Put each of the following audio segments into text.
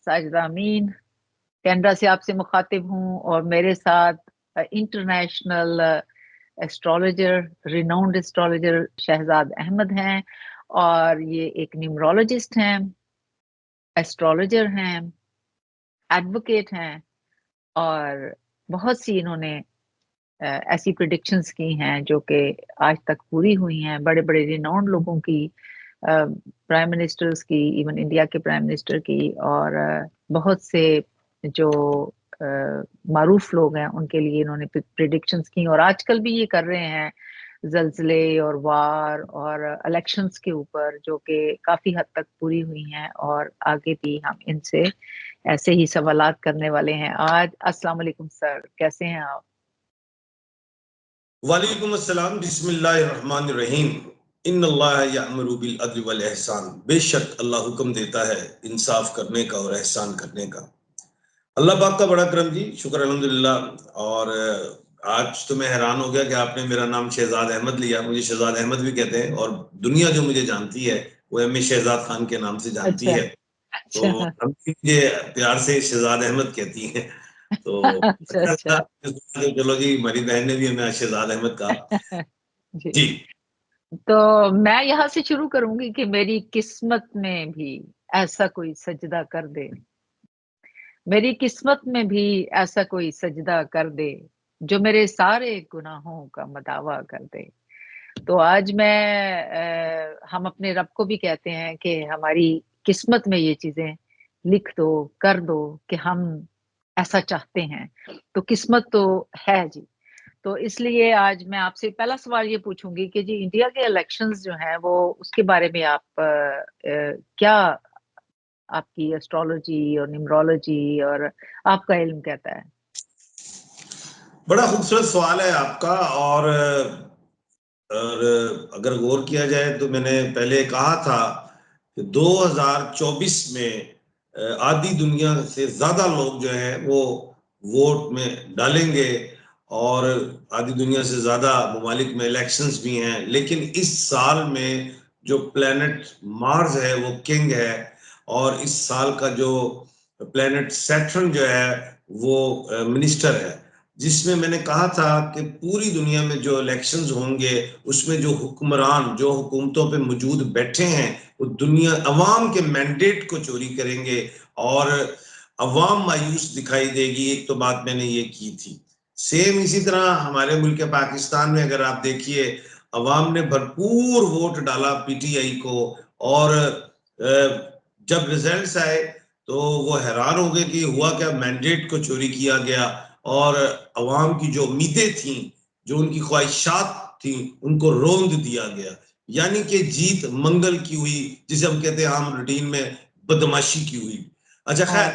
साजिदा अमीन, Canada से आपसे मुखातिब हूँ और मेरे साथ international astrologer, renowned astrologer Shahzad Ahmad हैं और ये एक न्यूमरोलॉजिस्ट हैं, एस्ट्रोलॉजर हैं, एडवोकेट हैं और बहुत सी इन्होंने ऐसी प्रेडिक्शंस की हैं जो कि आज तक पूरी हुई हैं। बड़े-बड़े रिनाउंड लोगों की, प्राइम मिनिस्टर्स की, इवन इंडिया के प्राइम मिनिस्टर की और बहुत से जो मारूफ लोग हैं उनके लिए इन्होंने प्रेडिक्शंस की और आजकल भी ये कर रहे हैं ज़लज़ले और वार और इलेक्शंस के ऊपर, जो कि काफ़ी हद तक पूरी हुई हैं और आगे भी हम इनसे ऐसे ही सवालात करने वाले हैं आज। अस्सलाम वालेकुम सर, कैसे हैं आप? वालेकुम अस्सलाम, बिस्मिल्लाहिर्रहमानिर्रहीम। इन्नल्लाह यअमुरु बिल अद्ल वल ihsan। बेशक अल्लाह हुक्म देता है इंसाफ करने का और एहसान करने का। अल्लाह पाक का बड़ा करम जी, शुक्र अल्हम्दुलिल्लाह। और आज तो मैं हैरान हो गया कि आपने मेरा नाम शहजाद अहमद लिया। मुझे शहजाद अहमद भी कहते हैं और दुनिया जो मुझे जानती है वो एम ए शहजाद खान के नाम से जानती अच्छा, है, तो अच्छा, हम मुझे प्यार से शहजाद अहमद कहती हैं। तो अच्छा, अच्छा अच्छा। चलो जी, हमारी बहन ने भी हमें शहजाद अहमद कहा जी, जी। तो मैं यहाँ से शुरू करूँगी कि मेरी किस्मत में भी ऐसा कोई सजदा कर दे, मेरी किस्मत में भी ऐसा कोई सजदा कर दे, जो मेरे सारे गुनाहों का मदावा कर दे। तो आज हम अपने रब को भी कहते हैं कि हमारी किस्मत में ये चीज़ें लिख दो, कर दो कि हम ऐसा चाहते हैं। तो किस्मत तो है जी। तो इसलिए आज मैं आपसे पहला सवाल ये पूछूँगी कि जी इंडिया के इलेक्शंस जो हैं वो उसके बारे में आप क्या आपकी एस्ट्रोलॉजी और न्यूमरोलॉजी और आपका इल्म कहता है? बड़ा खूबसूरत सवाल है आपका। और अगर गौर किया जाए तो मैंने पहले कहा था कि 2024 में आधी दुनिया से ज्यादा लोग जो हैं वो वोट में डालेंगे और आधी दुनिया से ज्यादा ममालिक में इलेक्शंस भी हैं। लेकिन इस साल में जो प्लेनेट मार्स है वो किंग है और इस साल का जो प्लेनेट सैटर्न जो है वो मिनिस्टर है, जिसमें मैंने कहा था कि पूरी दुनिया में जो इलेक्शंस होंगे उसमें जो हुक्मरान जो हुकूमतों पे मौजूद बैठे हैं वो दुनिया अवाम के मैंडेट को चोरी करेंगे और अवाम मायूस दिखाई देगी। एक तो बात मैंने ये की थी। सेम इसी तरह हमारे मुल्क पाकिस्तान में अगर आप देखिए, अवाम ने भरपूर वोट डाला पीटीआई को और जब रिजल्ट्स आए तो वो हैरान हो गए कि हुआ क्या, मैंडेट को चोरी किया गया और अवाम की जो उम्मीदें थी, जो उनकी ख्वाहिशात थी, उनको रोंद दिया गया। यानी कि जीत मंगल की हुई, जिसे हम कहते हैं आम रूटीन में बदमाशी की हुई। अच्छा खैर,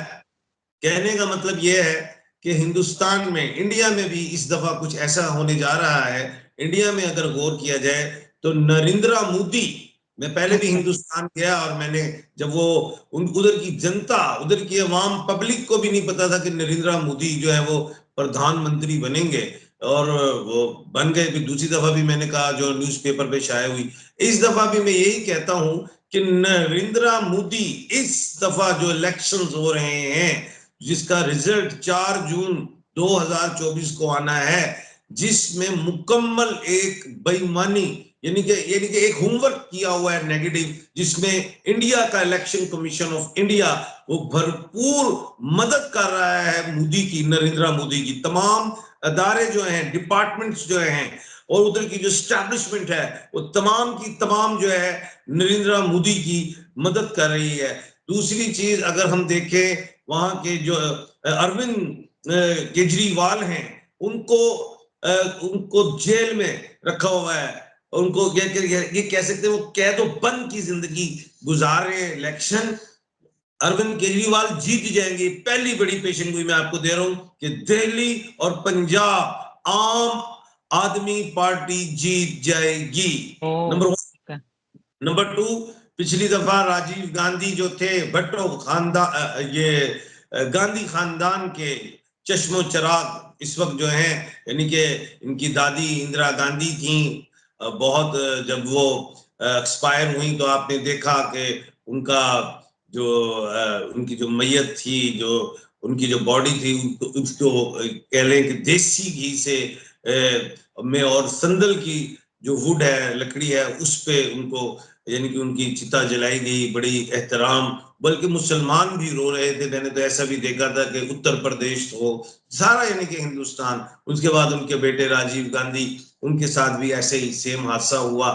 कहने का मतलब यह है कि हिंदुस्तान में, इंडिया में भी इस दफा कुछ ऐसा होने जा रहा है। इंडिया में अगर गौर किया जाए तो नरेंद्र मोदी, मैं पहले भी अच्छा, हिंदुस्तान गया और मैंने जब वो उधर की जनता, उधर की अवाम, पब्लिक को भी नहीं पता था कि नरेंद्र मोदी जो है वो प्रधानमंत्री बनेंगे और वो बन गए। फिर दूसरी दफा भी मैंने कहा, जो न्यूज़पेपर पे शाया हुई, इस दफा भी मैं यही कहता हूं कि नरेंद्र मोदी इस दफा जो इलेक्शंस हो रहे हैं, जिसका रिजल्ट 4 जून 2024 को आना है, जिसमें मुकम्मल एक बेईमानी यानी कि एक होमवर्क किया हुआ है नेगेटिव, जिसमें इंडिया का इलेक्शन कमीशन ऑफ इंडिया वो भरपूर मदद कर रहा है मोदी की, नरेंद्र मोदी की। तमाम अदारे जो हैं, डिपार्टमेंट्स जो हैं और उधर की जो स्टैब्लिशमेंट है, वो तमाम की तमाम जो है नरेंद्र मोदी की मदद कर रही है। दूसरी चीज अगर हम देखें, वहां के जो अरविंद केजरीवाल हैं, उनको उनको जेल में रखा हुआ है। उनको ये कह सकते हैं वो कैदो बंद की जिंदगी गुजार रहे हैं। इलेक्शन अरविंद केजरीवाल जीत जाएंगे। पहली बड़ी पेशन गोई मैं आपको दे रहा हूं कि दिल्ली और पंजाब आम आदमी पार्टी जीत जाएगी। नंबर 1। नंबर 2, पिछली दफा राजीव गांधी जो थे, भट्टो खानदान, ये गांधी खानदान के चश्मो चिराग इस वक्त जो हैं, यानी कि इनकी दादी इंदिरा गांधी थी। बहुत जब वो एक्सपायर हुई तो आपने देखा कि उनका जो उनकी जो मैयत थी, जो उनकी जो बॉडी थी, उसको कह लें कि देसी घी से में और संदल की जो वुड है, लकड़ी है, उस पे उनको यानी कि उनकी चिता जलाई गई, बड़ी एहतराम, बल्कि मुसलमान भी रो रहे थे। मैंने तो ऐसा भी देखा था कि उत्तर प्रदेश हो, सारा यानी कि हिंदुस्तान। उसके बाद उनके बेटे राजीव गांधी, उनके साथ भी ऐसे ही सेम हादसा हुआ।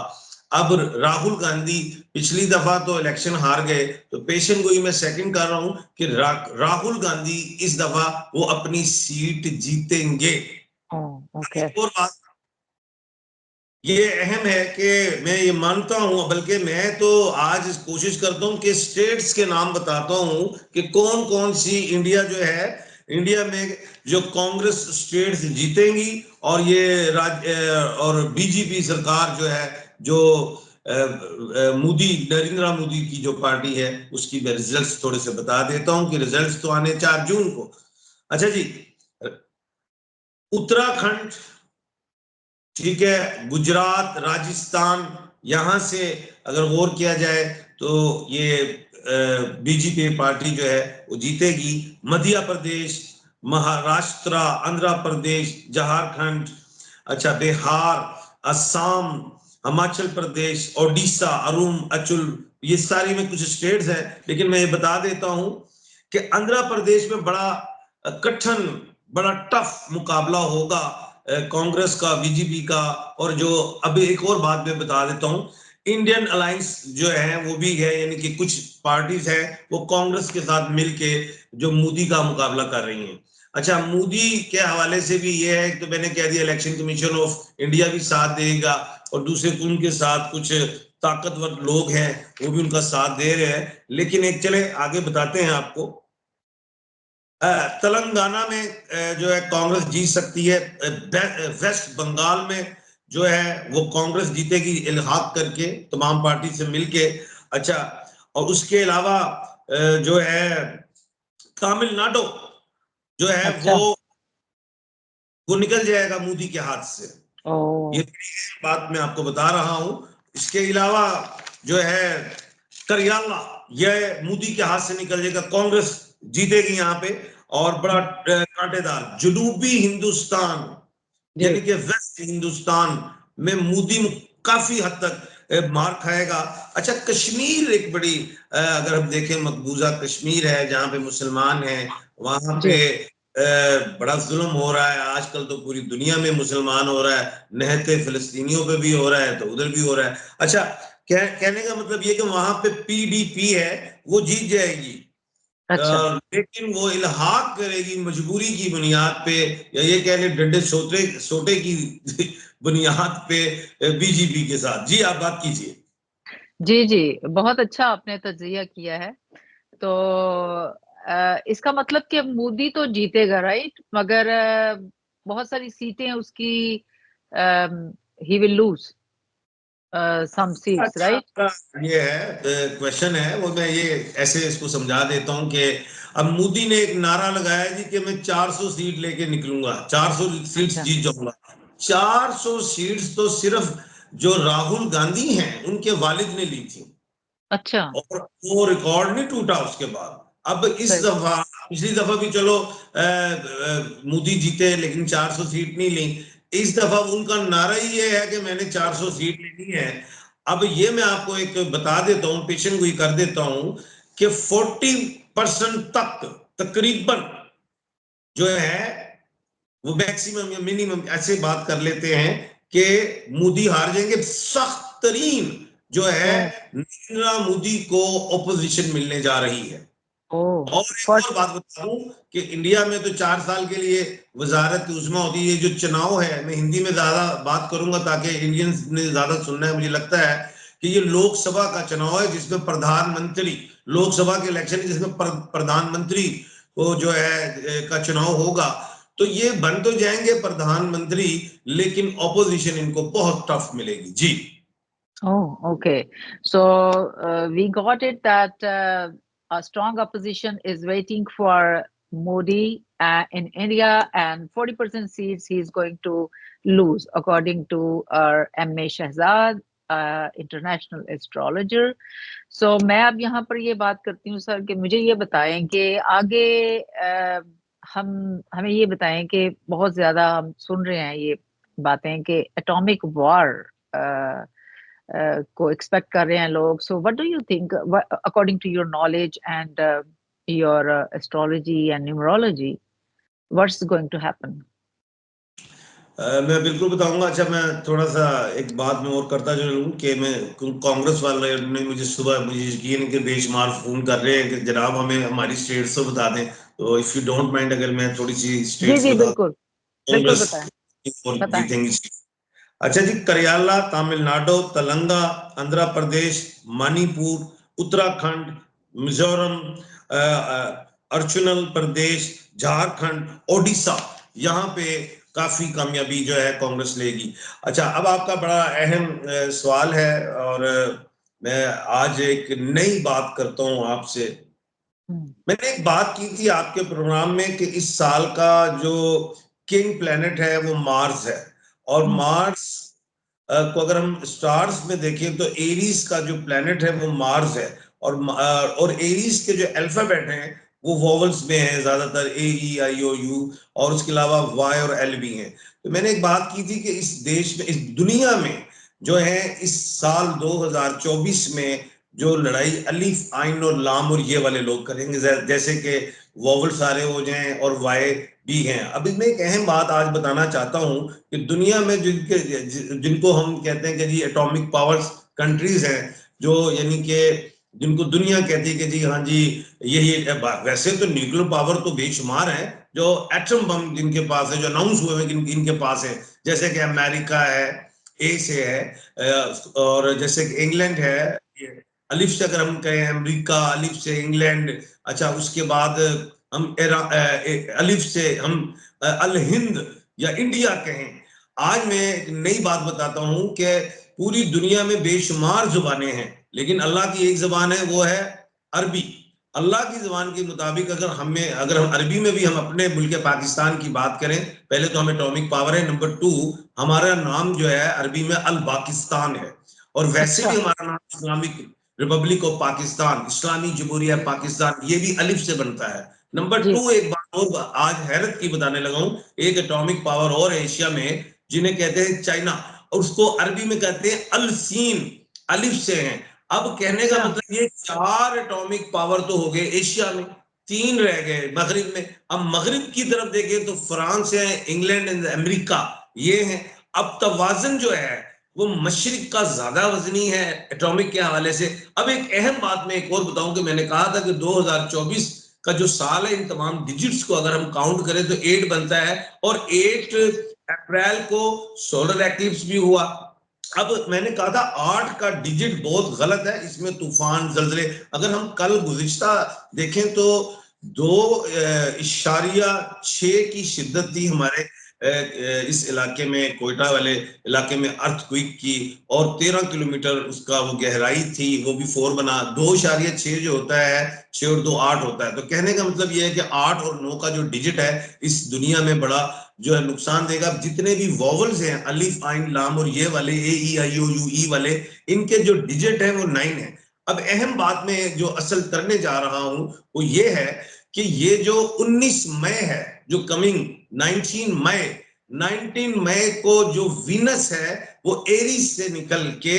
अब राहुल गांधी पिछली दफा तो इलेक्शन हार गए, तो पेशन गोई मैं सेकंड कर रहा हूं कि राहुल गांधी इस दफा वो अपनी सीट जीतेंगे। ओके। और बात ये अहम है कि मैं ये मानता हूं, बल्कि मैं तो आज कोशिश करता हूं कि स्टेट्स के नाम बताता हूं कि कौन कौन सी इंडिया जो है, इंडिया में जो कांग्रेस स्टेट्स जीतेंगी और ये और बीजेपी सरकार जो है, जो मोदी, नरेंद्र मोदी की जो पार्टी है, उसकी मैं रिजल्ट्स थोड़े से बता देता हूं कि रिजल्ट्स तो आने 4 जून को। अच्छा जी, उत्तराखंड, ठीक है, गुजरात, राजस्थान, यहां से अगर गौर किया जाए तो ये बीजेपी पार्टी जो है वो जीतेगी। मध्य प्रदेश, महाराष्ट्र, आंध्र प्रदेश, झारखंड, अच्छा, बिहार, असम, हिमाचल प्रदेश, ओडिशा, अरुणाचल, ये सारी में कुछ स्टेट्स हैं। लेकिन मैं ये बता देता हूं कि आंध्र प्रदेश में बड़ा कठिन, बड़ा टफ मुकाबला होगा कांग्रेस का, बीजेपी का। और जो अभी एक और बात मैं बता देता हूं, इंडियन अलायंस जो है वो भी है, यानी कि कुछ पार्टीज है वो कांग्रेस के साथ मिलके जो मोदी का मुकाबला कर रही हैं। अच्छा, मोदी के हवाले से भी ये है, तो मैंने कह दिया इलेक्शन कमीशन ऑफ इंडिया भी साथ देगा, और दूसरे उनके साथ कुछ ताकतवर लोग हैं वो भी उनका साथ दे रहे हैं। लेकिन एक चले आगे बताते हैं आपको। तेलंगाना में जो है कांग्रेस जीत सकती है। वेस्ट बंगाल में जो है वो कांग्रेस जीतेगी इल्हाक करके, तमाम पार्टी से मिलके। अच्छा, और उसके अलावा जो है तमिलनाडु जो है अच्छा। वो निकल जाएगा मोदी के हाथ से। ओ। ये बात मैं आपको बता रहा हूं। इसके अलावा जो है करियाला, यह मोदी के हाथ से निकल जाएगा, कांग्रेस जीतेगी यहाँ पे। और बड़ा कांटेदार जनूबी हिंदुस्तान, यानी कि वेस्ट हिंदुस्तान में मोदी काफी हद तक मार खाएगा। अच्छा, कश्मीर एक बड़ी अगर हम देखें, मकबूजा कश्मीर है जहां पे मुसलमान हैं, वहां पे बड़ा जुल्म हो रहा है आजकल। तो पूरी दुनिया में मुसलमान हो रहा है, निहत्ते फिलिस्तीनियों पे भी हो रहा है, तो उधर भी हो रहा है। अच्छा, कहने का मतलब ये कि वहां पे पीडीपी है वो जीत जाएगी। अच्छा। लेकिन वो इल्हाक करेगी मजबूरी की बुनियाद पे, या ये कह ले डंडे सोटे सोटे की बुनियाद पे बीजेपी के साथ। जी, आप बात कीजिए। जी, जी, बहुत अच्छा आपने तज्ज़िया किया है। तो इसका मतलब कि मोदी तो जीतेगा, राइट? मगर बहुत सारी सीटें उसकी he will lose some seats, अच्छा, राइट? आपका ये है क्वेश्चन है, वो मैं ये ऐसे इसको समझा देता हूँ कि अब मोदी ने एक नारा लगाया जी कि मैं 400 सीट लेके निकलूंगा, 400 सीट्स अच्छा। जीत जाऊंगा। 400 सीट्स तो सिर्फ जो राहुल गांधी हैं उनके वालिद ने ली थी, अच्छा। और वो रिकॉर्ड नहीं टूटा उसके बाद। अब इस सही। दफा, पिछली दफा भी चलो मोदी जीते लेकिन 400 सीट नहीं ली। इस दफा उनका नारा ही ये है कि मैंने 400 सीट लेनी है। अब ये मैं आपको एक बता देता हूँ, पेशन गोई कर देता हूँ कि 40% तक तकरीबन जो है वो मैक्सिमम या मिनिमम ऐसे बात कर लेते हैं कि मोदी हार जाएंगे। सख्त तरीन जो है ओह! नरेंद्र मोदी को ऑपोजिशन मिलने जा रही है। ओह! और एक फॉर और बात बता दूं कि इंडिया में तो 4 साल के लिए वजारत उज़्मा होती है। जो चुनाव है, मैं हिंदी में ज्यादा बात करूंगा ताकि इंडियंस ने ज्यादा सुनना है। मुझे लगता है कि ये लोकसभा का चुनाव है जिसमें प्रधानमंत्री, लोकसभा के इलेक्शन है जिसमें प्रधानमंत्री को जो है का चुनाव होगा। तो ये बन तो जाएंगे प्रधानमंत्री, लेकिन ऑपोजिशन इनको बहुत टफ मिलेगी। जी। Oh, okay. So we got it that a strong opposition is waiting for Modi in India, and 40% seats he is going to lose, according to our M.A. Shahzad, international astrologer. So मैं अब यहाँ पर ये बात करती हूँ sir कि मुझे ये बताएं कि आगे हमें ये बताएं कि बहुत ज्यादा हम सुन रहे हैं ये बातें कि एटॉमिक वॉर को एक्सपेक्ट कर रहे हैं लोग। So what do you think according to your knowledge and your astrology and numerology, what's going to happen? मैं बिल्कुल बताऊंगा। अच्छा, मैं थोड़ा सा एक बात में और करता चलूं कि मैं कांग्रेस वाले ने मुझे सुबह, मुझे यकीन के बेशुमार फोन कर रहे हैं कि जनाब हमें हमारी स्टेट्स तो बता दें। तो इफ यू डोंट माइंड, अगर मैं थोड़ी सी जी स्टेट्स जी बता, बिल्कुल, बिल्कुल कांग्रेस बताएं और बताएं। जीतेंगी। अच्छा जी, केरला, तमिलनाडु, तेलंगाना, आंध्र प्रदेश, मणिपुर, उत्तराखंड, मिजोरम, अरुणाचल प्रदेश, झारखंड, ओडिशा, यहाँ पे काफी कामयाबी जो है कांग्रेस लेगी। अच्छा, अब आपका बड़ा अहम सवाल है, और मैं आज एक नई बात करता हूँ आपसे। मैंने एक बात की थी आपके प्रोग्राम में कि इस साल का जो किंग प्लेनेट है वो मार्स है, और मार्स को अगर हम स्टार्स में देखें तो एरीज का जो प्लेनेट है वो मार्स है। और एरीज के जो अल्फाबेट हैं वो वोवल्स में है ज्यादातर, ए ई आई ओ यू, और उसके अलावा वाई और एल भी हैं। तो मैंने एक बात की थी कि इस देश में, इस दुनिया में जो है इस साल 2024 में जो लड़ाई अलिफ, आइन और लाम और ये वाले लोग करेंगे, जैसे कि वोवल सारे हो जाएं और वाई भी हैं। अभी मैं एक अहम बात आज बताना चाहता हूं कि दुनिया में जिनको हम कहते हैं कि जी एटॉमिक पावर्स कंट्रीज हैं, जो यानी कि जिनको दुनिया कहती है कि जी हाँ जी यही, वैसे तो न्यूक्लियर पावर तो बेशुमार है, जो एटम बम जिनके पास है, जो अनाउंस हुए हैं इनके पास है, जैसे कि अमेरिका है, ए से है, और जैसे कि इंग्लैंड है, अलिफ से अगर हम कहें अमेरिका, अलिफ से इंग्लैंड। अच्छा, उसके बाद हम अलिफ से हम अल हिंद या इंडिया कहें। आज मैं एक नई बात बताता हूं कि पूरी दुनिया में बेशुमार जुबानें हैं, लेकिन अल्लाह की एक जुबान है, वो है अरबी। अल्लाह की जुबान के मुताबिक अगर हम अरबी में भी हम अपने मुल्क पाकिस्तान की बात करें, पहले तो हम एटॉमिक पावर है, नंबर 2 हमारा नाम जो है अरबी में अल पाकिस्तान है, और वैसे भी अच्छा हमारा नाम इस्लामिक रिपब्लिक ऑफ पाकिस्तान, इस्लामी जमहूरिया पाकिस्तान, ये भी अलिफ से बनता है। नंबर जी 2, एक बात और आज हैरत की बताने लगा हूं, एक एटॉमिक पावर और है एशिया में जिन्हें कहते हैं चाइना, और उसको अरबी में कहते हैं अल सीन, अलिफ से हैं। अब कहने का अच्छा मतलब ये 4 एटॉमिक पावर तो हो गए एशिया में, 3 रह गए मगरिब में। अब मगरिब की तरफ देखें तो फ्रांस है, इंग्लैंड एंड अमेरिका, ये हैं। अब तवाजन जो है वो मशरिक का ज्यादा वजनी है एटॉमिक के हवाले से। अब एक अहम बात मैं एक और बताऊं कि मैंने कहा था कि 2024 का जो साल है, इन तमाम डिजिट्स को अगर हम काउंट करें तो 8 बनता है, और 8 अप्रैल को सोलर एक्लिप्स भी हुआ। अब मैंने कहा था 8 का डिजिट बहुत गलत है, इसमें तूफान, जलजले, अगर हम कल गुज़िश्ता देखें तो 2.6 की शिद्दत थी हमारे इस इलाके में, कोयटा वाले इलाके में अर्थक्वेक की, और 13 किलोमीटर उसका वो गहराई थी, वो भी 4 बना। 2.6 जो होता है, 6 और 2 8 होता है। तो कहने का मतलब ये है कि 8 और 9 का जो डिजिट है इस दुनिया में बड़ा जो है नुकसान देगा। जितने भी वॉवल्स हैं, अलिफ, आइन, लाम और ये वाले, ए ई आई ओ यू ई वाले, इनके जो डिजिट है वो 9 है। अब अहम बात में जो असल करने जा रहा हूं वो ये है कि ये जो 19 मई है, जो कमिंग 19 मई को जो वीनस है वो एरीज से निकल के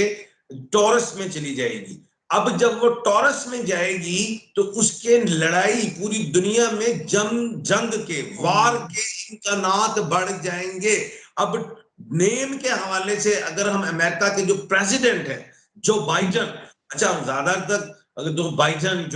टॉरस में चली जाएगी। अब जब वो टॉरस में जाएगी तो उसके लड़ाई पूरी दुनिया में जंग के, वार के इम्कानात बढ़ जाएंगे। अब नेम के हवाले से अगर हम अमेरिका के जो प्रेसिडेंट है जो बाइडन, अच्छा ज्यादातर अगर जो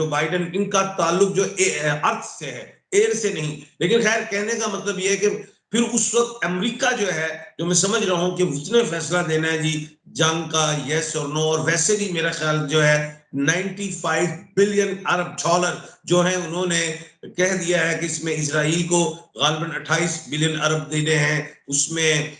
बाइडन इनका ताल्लुक जो अर्थ से है, एयर से नहीं, लेकिन खैर कहने का मतलब यह है कि फिर उस वक्त अमेरिका जो है, जो मैं समझ रहा हूं कि उसने फैसला देना है जी जंग का, यस और नो। और वैसे भी मेरा ख्याल जो है 95 बिलियन अरब डॉलर जो है उन्होंने कह दिया है कि इसमें इसराइल को गालबन 28 बिलियन अरब देने हैं, उसमें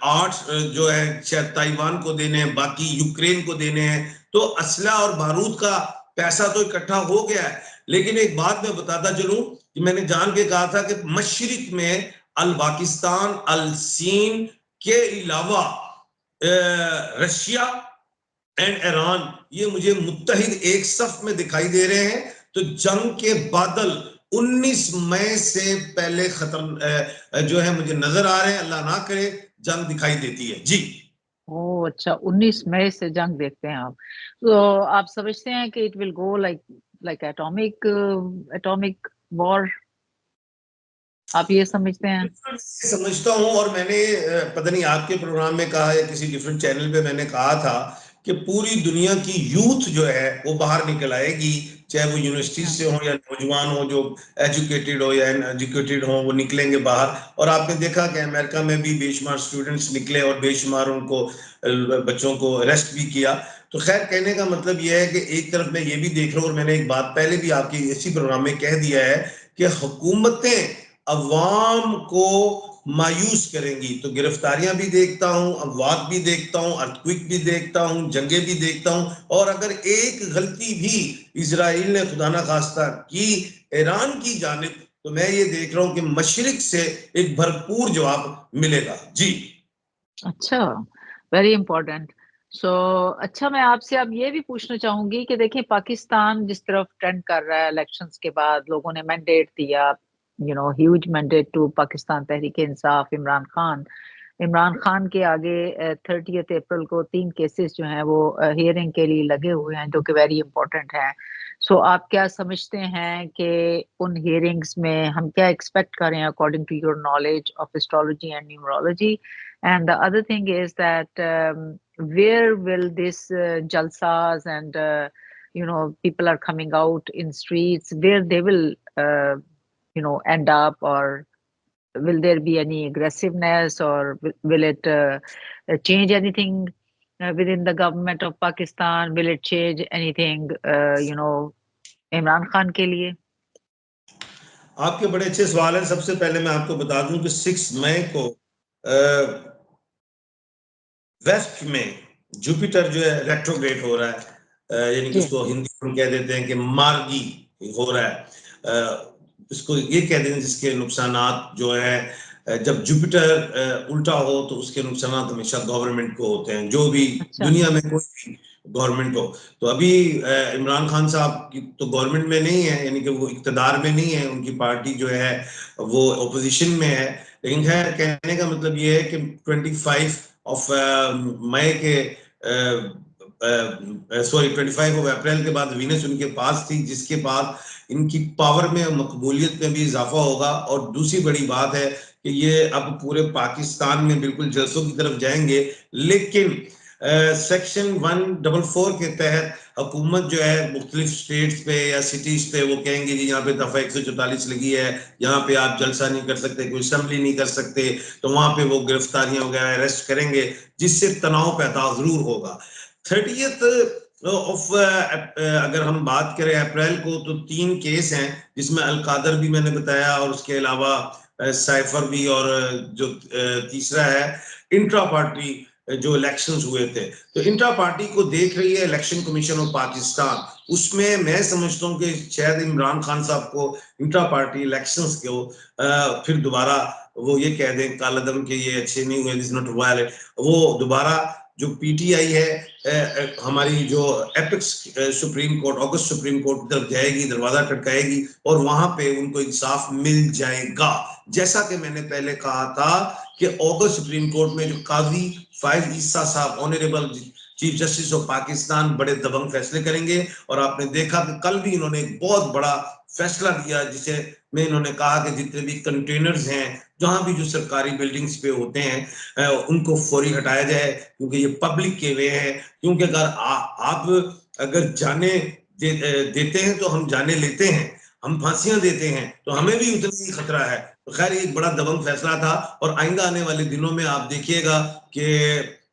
8 जो है शायद ताइवान को देने हैं, बाकी यूक्रेन को देने हैं। तो असला और बारूद का पैसा तो इकट्ठा हो गया है, लेकिन एक बात मैं बताता चलूं कि मैंने जान के कहा था कि मशरिक में अल पाकिस्तान, अल सीन के अलावा रशिया एंड ईरान, ये मुझे मुत्तहिद एक सफ में दिखाई दे रहे हैं। तो जंग के बादल 19 मई से पहले खत्म जो है मुझे नजर आ रहे हैं। अल्लाह ना करे जंग दिखाई देती है। जी ओह अच्छा, 19 मई से जंग देखते हैं आप। तो आप समझते हैं कि it will go like atomic war, आप ये समझते हैं? समझता हूं, और मैंने पता नहीं आपके प्रोग्राम में कहा या किसी डिफरेंट चैनल पे मैंने कहा था कि पूरी दुनिया की यूथ जो है वो बाहर निकल आएगी, चाहे वो यूनिवर्सिटी से हो या नौजवान हो जो एजुकेटेड हो या अनएजुकेटेड हो, वो निकलेंगे बाहर। और आपने देखा कि अमेरिका में भी बेशुमार स्टूडेंट्स निकले और बेशुमार उनको बच्चों को अरेस्ट भी किया। तो खैर, कहने का मतलब यह है कि एक तरफ मैं ये भी देख रहा हूँ, और मैंने एक बात पहले भी आपकी इसी प्रोग्राम में कह दिया है कि हुकूमतें अवाम को मायूस करेंगी। तो गिरफ्तारियां भी देखता हूं, अमवात भी देखता हूं, अर्थक्वेक भी देखता हूं, जंगे भी देखता हूं। और अगर एक गलती भी इजराइल ने खुदा ना खास्ता की ईरान की जानिब, तो मैं ये देख रहा हूं कि मशरिक से एक भरपूर जवाब मिलेगा। जी अच्छा, वेरी इंपॉर्टेंट। सो अच्छा, मैं आपसे अब ये भी पूछना चाहूंगी कि देखिए पाकिस्तान जिस तरफ ट्रेंड कर रहा है, इलेक्शंस के बाद लोगों ने मैंडेट दिया, huge mandate to Pakistan Tehreek Insaf, Imran Khan के आगे 30 अप्रैल को 3 केसेस जो हैं वो हियरिंग के लिए लगे हुए हैं, जो कि वेरी इंपॉर्टेंट हैं। सो आप क्या समझते हैं कि उन हियरिंग्स में हम क्या एक्सपेक्ट करें according to your knowledge of astrology and numerology? And the other thing is that where will this jalsas and people are coming out in streets, where they will end up, or will there be any aggressiveness, or will it change anything within the government of Pakistan? Will it change anything, Imran Khan के लिए? आपके बड़े अच्छे सवाल हैं। सबसे पहले मैं आपको बता दूं कि 6 मई को वेस्ट में जुपिटर जो है रेट्रोग्रेड हो रहा है, यानी कि उसको हिंदी में कह देते हैं कि मार्गी हो रहा है। इसको ये कह देते हैं जिसके नुकसानात जो है, जब जुपिटर उल्टा हो तो उसके नुकसानात हमेशा गवर्नमेंट को होते हैं, जो भी दुनिया में कोई भी गवर्नमेंट हो। तो अभी इमरान खान साहब की तो गवर्नमेंट में नहीं है, यानी कि वो इक्तदार में नहीं है, उनकी पार्टी जो है वो ओपोजिशन में है। लेकिन खैर, कहने का मतलब ये है कि 25 ऑफ मई के 25 ऑफ अप्रैल के बाद वीनस उनके पास थी, जिसके बाद इनकी पावर में मकबूलियत में भी इजाफा होगा। और दूसरी बड़ी बात है कि ये अब पूरे पाकिस्तान में बिल्कुल जलसों की तरफ जाएंगे। लेकिन सेक्शन 144 के तहत हुकूमत जो है मुख्तलिफ स्टेट्स पे या सिटीज पे वो कहेंगे जी यहाँ पे दफा 144 लगी है, यहाँ पे आप जलसा नहीं कर सकते, कोई असेंबली नहीं कर सकते, तो वहां पे वो गिरफ्तारियां वगैरह अरेस्ट करेंगे, जिससे तनाव पैदा जरूर होगा। 30th ऑफ अगर हम बात करें अप्रैल को, तो 3 केस हैं, जिसमें अलकादर भी मैंने बताया, और उसके अलावा साइफर भी, और जो तीसरा है इंट्रा पार्टी जो इलेक्शंस हुए थे। तो इंट्रा पार्टी को देख रही है इलेक्शन कमीशन ऑफ पाकिस्तान। उसमें मैं समझता हूँ कि शायद इमरान खान साहब को इंट्रा पार्टी इलेक्शंस को फिर दोबारा वो ये कह दें कालदम के ये अच्छे नहीं हुए, दिस नॉट वायलेट, वो दोबारा जो पीटीआई है हमारी जो apex supreme court, august supreme court की तरफ जाएगी, दरवाजा खटकाएगी, और वहां पे उनको इंसाफ मिल जाएगा। जैसा कि मैंने पहले कहा था कि ऑगस्ट सुप्रीम कोर्ट में जो काजी फाइज ईसा साहब, honourable chief justice of Pakistan, बड़े दबंग फैसले करेंगे। और आपने देखा कि कल भी इन्होंने एक बहुत बड़ा फैसला दिया, जिसे में इन्होंने कहा कि जितने भी कंटेनर्स हैं जहां भी जो सरकारी बिल्डिंग्स पे होते हैं उनको फौरी हटाया जाए, क्योंकि ये पब्लिक के वे हैं। क्योंकि अगर आप अगर जाने देते हैं तो हम जाने लेते हैं, हम फांसियां देते हैं तो हमें भी उतना ही खतरा है। तो खैर, एक बड़ा दबंग फैसला था, और आइंदा आने वाले दिनों में आप देखिएगा कि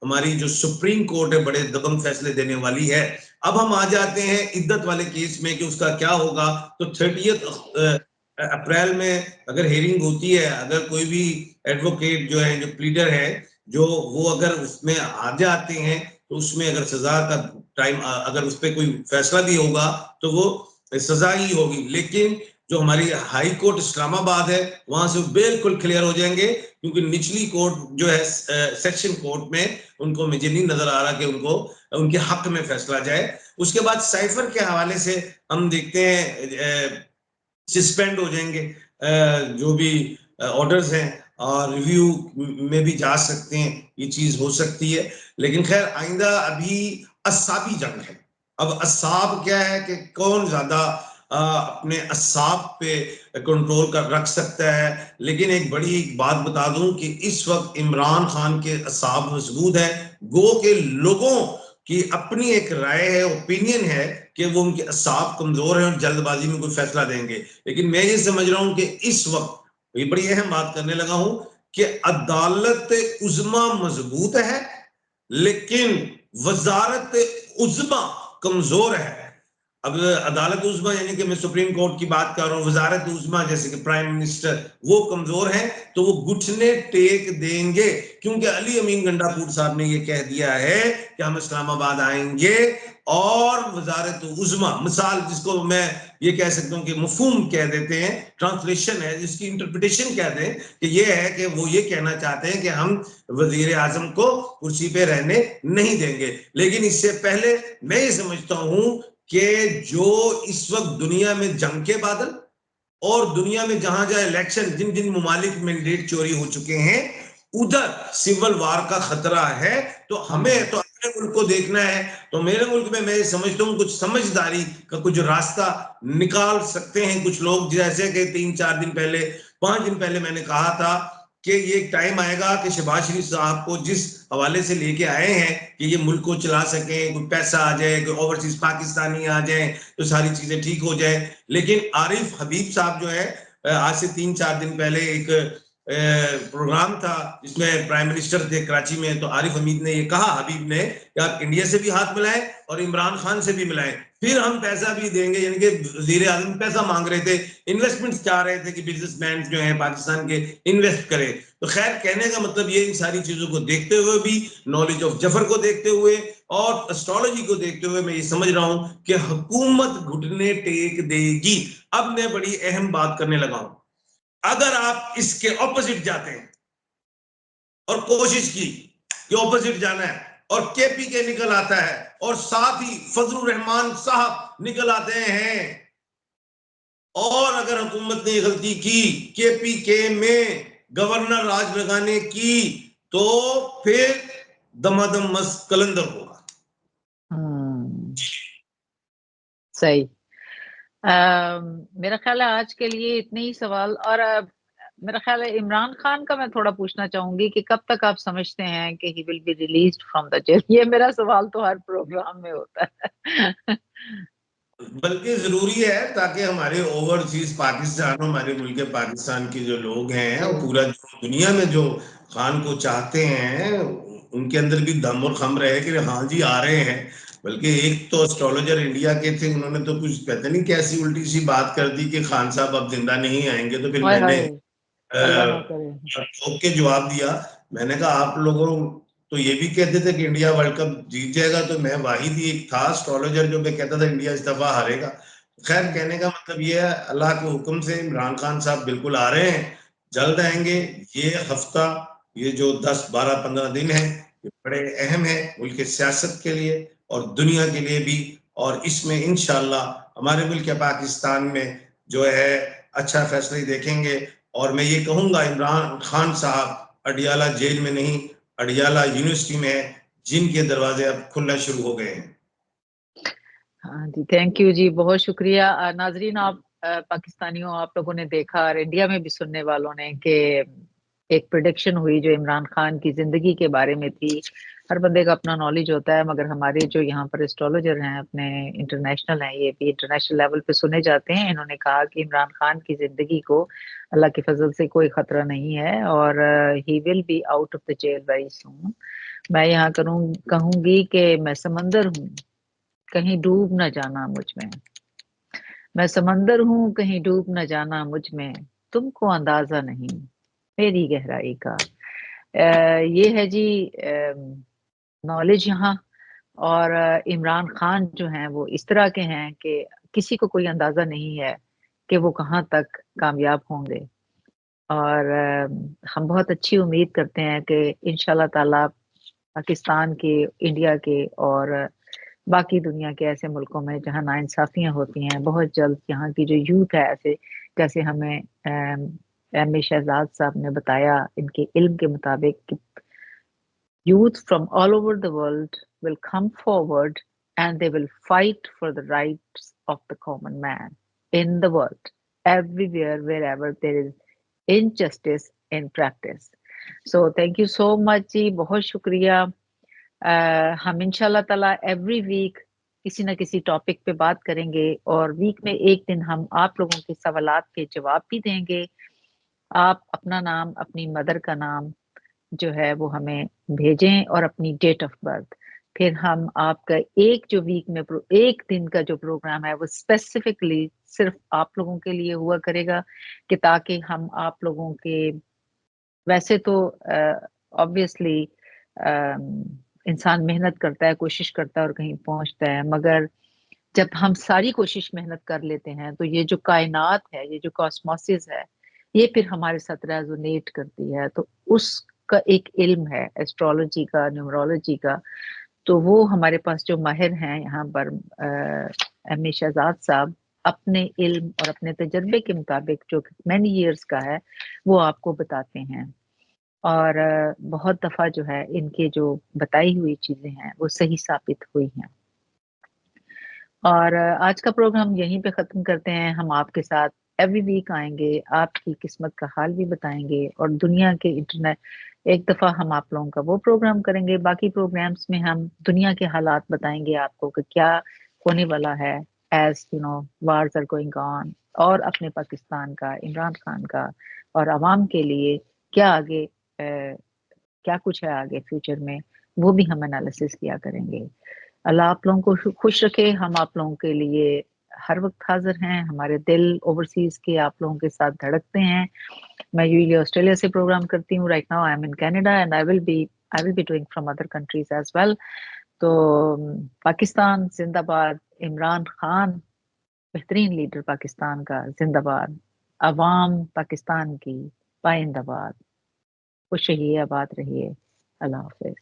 हमारी जो सुप्रीम कोर्ट है बड़े दबंग फैसले देने वाली है। अब हम आ जाते हैं इद्दत वाले केस में कि उसका क्या होगा। तो 30 अप्रैल में अगर हेयरिंग होती है, अगर कोई भी एडवोकेट जो है, जो प्लीडर है, जो वो अगर उसमें आ जाते हैं, तो उसमें अगर सजा का टाइम, अगर उस पर कोई फैसला भी होगा तो वो सजा ही होगी। लेकिन जो हमारी हाई कोर्ट इस्लामाबाद है वहां से बिल्कुल क्लियर हो जाएंगे, क्योंकि निचली कोर्ट जो है सेक्शन कोर्ट में उनको मुझे नहीं नजर आ रहा कि उनको उनके हक में फैसला जाए। उसके बाद साइफर के हवाले से हम देखते हैं सस्पेंड हो जाएंगे जो भी ऑर्डर्स हैं, और रिव्यू में भी जा सकते हैं, ये चीज हो सकती है। लेकिन खैर आइंदा अभी असाबी जंग है। अब असाब क्या है कि कौन ज्यादा अपने असाब पे कंट्रोल कर रख सकता है। लेकिन एक बड़ी बात बता दूं कि इस वक्त इमरान खान के असाब मजबूत है, गो के लोगों की अपनी एक राय है, ओपिनियन है कि वो उनके असाब कमजोर है और जल्दबाजी में कोई फैसला देंगे। लेकिन मैं ये समझ रहा हूं कि इस वक्त ये बड़ी अहम बात करने लगा हूं कि अदालत उज़्मा मजबूत है, लेकिन वजारत उज़्मा कमजोर है। अब अदालत उज़्मा यानी कि मैं सुप्रीम कोर्ट की बात कर रहा हूँ, वजारत उज़्मा जैसे कि प्राइम मिनिस्टर वो कमजोर है, तो वो घुटने टेक देंगे, क्योंकि अली अमीन गंडापुर साहब ने ये कह दिया है कि हम इस्लामाबाद आएंगे और वजारत उज़्मा, मिसाल जिसको मैं ये कह सकता हूँ कि मफहूम कह देते हैं, ट्रांसलेशन है जिसकी इंटरप्रिटेशन कह दें कि ये है कि वो ये कहना चाहते हैं कि हम वजीर आजम को कुर्सी पे रहने नहीं देंगे। लेकिन इससे पहले मैं ये समझता हूं कि जो इस वक्त दुनिया में जंग के बादल और दुनिया में जहां जहां इलेक्शन, जिन जिन ममालिक मैंडेट चोरी हो चुके हैं, उधर सिविल वार का खतरा है, तो हमें तो अपने मुल्क को देखना है। तो मेरे मुल्क में मैं समझता हूँ कुछ समझदारी का कुछ रास्ता निकाल सकते हैं कुछ लोग, जैसे कि 3-4 दिन पहले, 5 दिन पहले मैंने कहा था कि ये टाइम आएगा कि शहबाज शरीफ साहब को जिस हवाले से लेके आए हैं कि ये मुल्क को चला सकें, कोई पैसा आ जाए, कोई ओवरसीज पाकिस्तानी आ जाए तो सारी चीजें ठीक हो जाए। लेकिन आरिफ हबीब साहब जो है, आज से 3-4 दिन पहले एक प्रोग्राम था जिसमें प्राइम मिनिस्टर थे कराची में, तो आरिफ हमीद ने ये कहा, हबीब ने, कि आप इंडिया से भी हाथ मिलाएं और इमरान खान से भी मिलाएं, फिर हम पैसा भी देंगे। यानी कि वजीर आजम पैसा मांग रहे थे, इन्वेस्टमेंट चाह रहे थे कि बिजनेसमैन जो है पाकिस्तान के इन्वेस्ट करें। तो खैर कहने का मतलब ये, इन सारी चीजों को देखते हुए भी, नॉलेज ऑफ जफर को देखते हुए और एस्ट्रोलॉजी को देखते हुए मैं ये समझ रहा हूं कि हुकूमत घुटने टेक देगी। अब मैं बड़ी अहम बात करने लगा हूं, अगर आप इसके ऑपोजिट जाते हैं और कोशिश की कि ऑपोजिट जाना है और केपी के निकल आता है और साथ ही फजलुर रहमान साहब निकल आते हैं, और अगर हुकूमत ने गलती की केपी के में गवर्नर राज लगाने की, तो फिर दमादम मस्त कलंदर होगा। सही। मेरा ख्याल है आज के लिए इतने ही सवाल। और मेरा ख्याल है इमरान खान का मैं थोड़ा पूछना चाहूंगी कि कब तक आप समझते हैं कि he will be released from the jail? ये मेरा सवाल तो हर प्रोग्राम में होता है। बल्कि जरूरी है ताकि हमारे ओवरसीज पाकिस्तान, हमारे मुल्क पाकिस्तान के जो लोग हैं और पूरा दुनिया में जो खान को चाहते हैं, उनके अंदर भी दम और खम रहे कि हाँ जी आ रहे हैं। बल्कि एक तो एस्ट्रोलॉजर इंडिया के थे, उन्होंने तो कुछ कहते नहीं कैसी उल्टी सी बात कर दी कि खान साहब अब जिंदा नहीं आएंगे। तो फिर हाय मैंने हाय, अल्लाह ना करे। ठोक के जवाब दिया। मैंने कहा आप लोगों तो ये भी कहते थे कि इंडिया वर्ल्ड कप जीत जाएगा, तो मैं वाहिद ही एक था एस्ट्रोलॉजर जो मैं कहता था इंडिया इस दफा हारेगा। खैर कहने का मतलब ये है, अल्लाह के हुक्म से इमरान खान साहब बिल्कुल आ रहे हैं, जल्द आएंगे। ये हफ्ता, ये जो 10-12-15 दिन है, ये बड़े अहम है मुल्क की सियासत के लिए और दुनिया के लिए भी। और इसमें इंशाल्लाह हमारे मुल्क पाकिस्तान में जो है अच्छा फैसले देखेंगे। और मैं ये कहूंगा, इमरान खान साहब अडियाला जेल में नहीं, अडियाला यूनिवर्सिटी में है, जिनके दरवाजे अब खुलना शुरू हो गए हैं। हाँ जी, थैंक यू जी, बहुत शुक्रिया। नाजरीन, आप पाकिस्तानियों, आप लोगों ने देखा और इंडिया में भी सुनने वालों ने कि एक प्रिडिक्शन हुई जो इमरान खान की जिंदगी के बारे में थी। हर बंदे का अपना नॉलेज होता है, मगर हमारे जो यहाँ पर एस्ट्रोलॉजर हैं, अपने इंटरनेशनल हैं, ये भी इंटरनेशनल लेवल पे सुने जाते हैं। इन्होंने कहा कि इमरान खान की जिंदगी को अल्लाह के फजल से कोई खतरा नहीं है और he will be out of the jail very soon. मैं यहाँ कहूंगी कि मैं समंदर हूँ, कहीं डूब न जाना मुझ में। मैं समंदर हूँ, कहीं डूब न जाना मुझ में, तुमको अंदाजा नहीं मेरी गहराई का। ये है जी नॉलेज यहाँ। और इमरान खान जो हैं वो इस तरह के हैं कि किसी को कोई अंदाजा नहीं है कि वो कहाँ तक कामयाब होंगे। और हम बहुत अच्छी उम्मीद करते हैं कि इंशाल्लाह ताला पाकिस्तान के, इंडिया के और बाकी दुनिया के ऐसे मुल्कों में जहाँ नाइंसाफ़ियाँ होती हैं, बहुत जल्द यहाँ की जो यूथ है, ऐसे जैसे हमें एम.ए. शहजाद साहब ने बताया, इनके इल्म के मुताबिक कि youth from all over the world will come forward and they will fight for the rights of the common man in the world, everywhere, wherever there is injustice in practice. So thank you so much जी, बहुत शुक्रिया। हम इंशाल्लाह ताला every week किसी न किसी topic पे बात करेंगे और वीक में एक दिन हम आप लोगों के सवालात के जवाब भी देंगे। आप अपना नाम, अपनी मदर का नाम जो है वो हमें भेजें और अपनी डेट ऑफ बर्थ। फिर हम आपका एक जो वीक में एक दिन का जो प्रोग्राम है वो स्पेसिफिकली सिर्फ आप लोगों के लिए हुआ करेगा कि ताकि हम आप लोगों के, वैसे तो ऑब्वियसली इंसान मेहनत करता है, कोशिश करता है और कहीं पहुंचता है, मगर जब हम सारी कोशिश मेहनत कर लेते हैं तो ये जो कायनात है, ये जो कॉस्मोसिस है, ये फिर हमारे साथ रेजोनेट करती है। तो उसका एक इल्म है एस्ट्रोलॉजी का, न्यूमरोलॉजी का। तो वो हमारे पास जो माहिर हैं यहाँ पर एम.ए. शहजाद साहब अपने इल्म और अपने तजर्बे के मुताबिक जो मैनी ईयर्स का है वो आपको बताते हैं। और बहुत दफ़ा जो है इनके जो बताई हुई चीज़ें हैं वो सही साबित हुई हैं। और आज का प्रोग्राम यहीं पे ख़त्म करते हैं। हम आपके साथ एवरी वीक आएँगे, आपकी किस्मत का हाल भी बताएँगे और दुनिया के इंटरनेट, एक दफ़ा हम आप लोगों का वो प्रोग्राम करेंगे। बाकी प्रोग्राम्स में हम दुनिया के हालात बताएँगे आपको कि क्या होने वाला है, as you know wars are going on, और अपने पाकिस्तान का, इमरान खान का और अवाम के लिए क्या आगे क्या कुछ है आगे फ्यूचर में, वो भी हम एनालिसिस किया करेंगे। अल्लाह आप लोगों को खुश रखे। हम आप लोगों के लिए हर वक्त हाजिर हैं। हमारे दिल ओवरसीज के आप लोगों के साथ धड़कते हैं। मैं यूजुअली ऑस्ट्रेलिया से प्रोग्राम करती हूँ। Right now I am in Canada and I will be doing from other countries as well. तो पाकिस्तान जिंदाबाद, इमरान खान बेहतरीन लीडर पाकिस्तान का जिंदाबाद, अवाम पाकिस्तान की पाइंदाबाद। खुश रहिए, आबाद रहिए। अल्लाह हाफिज।